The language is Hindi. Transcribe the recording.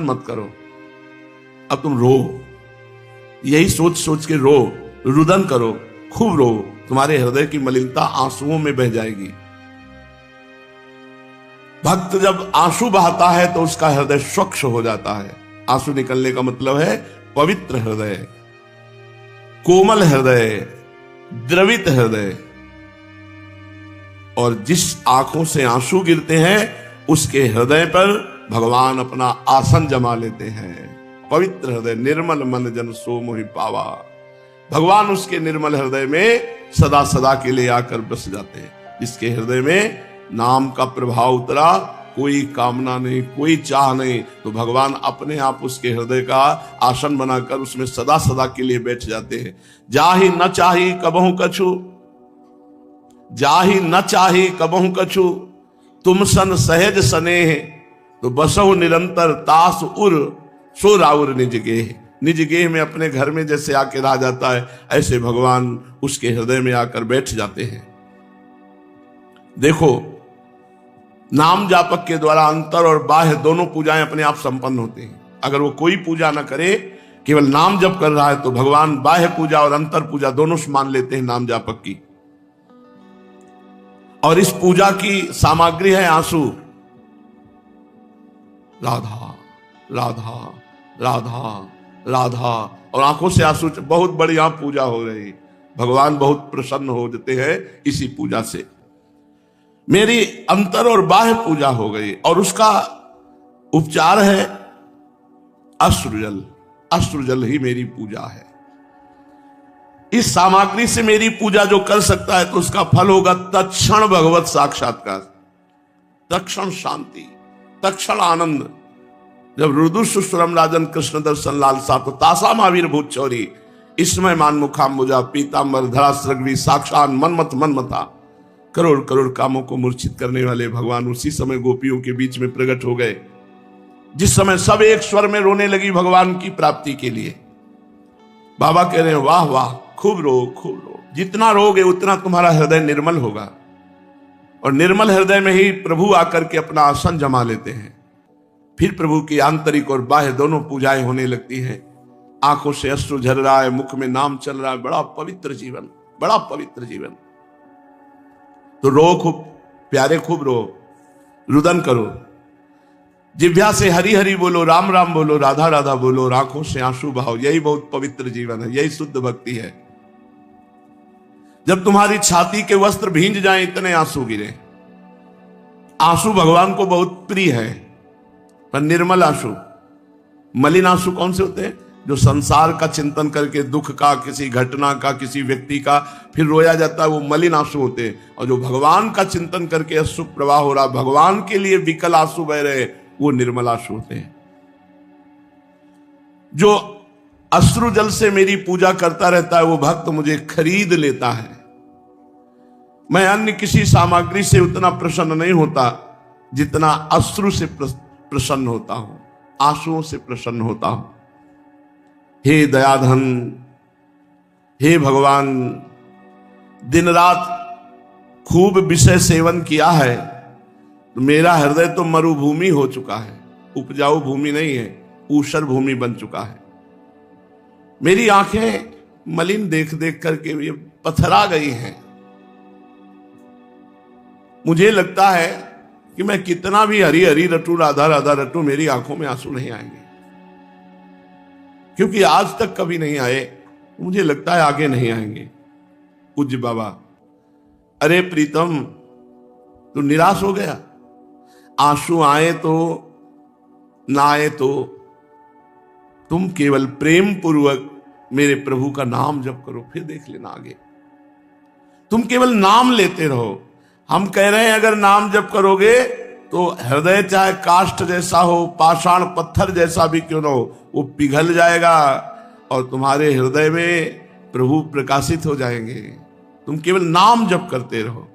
मत करो, अब तुम रो, यही सोच सोच के रो, रुदन करो, खूब रो, तुम्हारे हृदय की मलिनता आंसुओं में बह जाएगी। भक्त जब आंसू बहाता है तो उसका हृदय स्वच्छ हो जाता है। आंसू निकलने का मतलब है पवित्र हृदय, कोमल हृदय, द्रवित हृदय। और जिस आंखों से आंसू गिरते हैं उसके हृदय पर भगवान अपना आसन जमा लेते हैं। पवित्र हृदय निर्मल मन जन सो मोहि पावा, भगवान उसके निर्मल हृदय में सदा सदा के लिए आकर बस जाते हैं। जिसके हृदय में नाम का प्रभाव उतरा, कोई कामना नहीं, कोई चाह नहीं, तो भगवान अपने आप उसके हृदय का आसन बनाकर उसमें सदा सदा के लिए बैठ जाते हैं। जाहि न चाही कबहु कछु, जाहि न चाही कबहु कछु, तुम सन सहज स्नेह, तो बसहु निरंतर तास उर सो राउर निज गेह। निज गेह में अपने घर में जैसे आके रह जाता है, ऐसे भगवान उसके हृदय में आकर बैठ जाते हैं। देखो, नाम जापक के द्वारा अंतर और बाह्य दोनों पूजाएं अपने आप संपन्न होती हैं। अगर वो कोई पूजा ना करे, केवल नाम जप कर रहा है, तो भगवान बाह्य पूजा और अंतर पूजा दोनों मान लेते हैं नाम जापक की। और इस पूजा की सामग्री है आंसू। राधा राधा राधा राधा, और आंखों से आंसू, बहुत बढ़िया पूजा हो रही। भगवान बहुत प्रसन्न हो जाते हैं इसी पूजा से। मेरी अंतर और बाह्य पूजा हो गई, और उसका उपचार है अश्रुजल। अश्रुजल ही मेरी पूजा है। इस सामग्री से मेरी पूजा जो कर सकता है तो उसका फल होगा तत्क्षण भगवत साक्षात्कार, तत्क्षण शांति, तत्क्षण आनंद। जब रुदुसुस्वरम राजन कृष्ण दर्शन लालसा, तो तासा महावीर भूत चौरी, इसमय मान मुखाम्बुजा पीतांबर धरा सृग्वी साक्षात मनमत मनमता। करोड़ करोड़ कामों को मूर्छित करने वाले भगवान उसी समय गोपियों के बीच में प्रकट हो गए, जिस समय सब एक स्वर में रोने लगी भगवान की प्राप्ति के लिए। बाबा कह रहे हैं, वाह वाह, खूब रो, खूब रो। जितना रोगे उतना तुम्हारा हृदय निर्मल होगा, और निर्मल हृदय में ही प्रभु आकर के अपना आसन जमा लेते हैं। फिर प्रभु की आंतरिक और बाह्य दोनों पूजाएं होने लगती हैं। आंखों से अश्रु झर रहा है, मुख में नाम चल रहा है। बड़ा पवित्र जीवन, बड़ा पवित्र जीवन। तो रो खूब प्यारे, खूब रो, रुदन करो, जिह्वा से हरि हरि बोलो, राम राम बोलो, राधा राधा बोलो, और आंखों से आंसू बहाओ। यही बहुत पवित्र जीवन है, यही शुद्ध भक्ति है। जब तुम्हारी छाती के वस्त्र भींज जाएं, इतने आंसू गिरे। आंसू भगवान को बहुत प्रिय है, पर निर्मल आंसू। मलिन आंसू कौन से होते हैं? जो संसार का चिंतन करके, दुख का, किसी घटना का, किसी व्यक्ति का फिर रोया जाता है, वो मलिन आंसू होते हैं। और जो भगवान का चिंतन करके अश्रु प्रवाह हो रहा, भगवान के लिए विकल आंसू बह रहे, वो निर्मल आंसू होते हैं। जो अश्रु जल से मेरी पूजा करता रहता है, वो भक्त मुझे खरीद लेता है। मैं अन्य किसी सामग्री से उतना प्रसन्न नहीं होता जितना अश्रु से प्रसन्न होता हूं, आंसुओं से प्रसन्न होता हूं। हे दयाधन, हे भगवान, दिन रात खूब विषय सेवन किया है, तो मेरा हृदय तो मरुभूमि हो चुका है, उपजाऊ भूमि नहीं है, ऊषर भूमि बन चुका है। मेरी आंखें मलिन देख देख करके ये पथरा गई हैं। मुझे लगता है कि मैं कितना भी हरी हरी रटू, राधा राधा रटू, मेरी आंखों में आंसू नहीं आएंगे, क्योंकि आज तक कभी नहीं आए, मुझे लगता है आगे नहीं आएंगे। पूज्य बाबा, अरे प्रीतम, तू निराश हो गया? आंसू आए तो ना आए तो तुम केवल प्रेम पूर्वक मेरे प्रभु का नाम जप करो, फिर देख लेना आगे। तुम केवल नाम लेते रहो। हम कह रहे हैं अगर नाम जप करोगे तो हृदय चाहे काष्ठ जैसा हो, पाषाण पत्थर जैसा भी क्यों ना हो, वो पिघल जाएगा और तुम्हारे हृदय में प्रभु प्रकाशित हो जाएंगे। तुम केवल नाम जप करते रहो।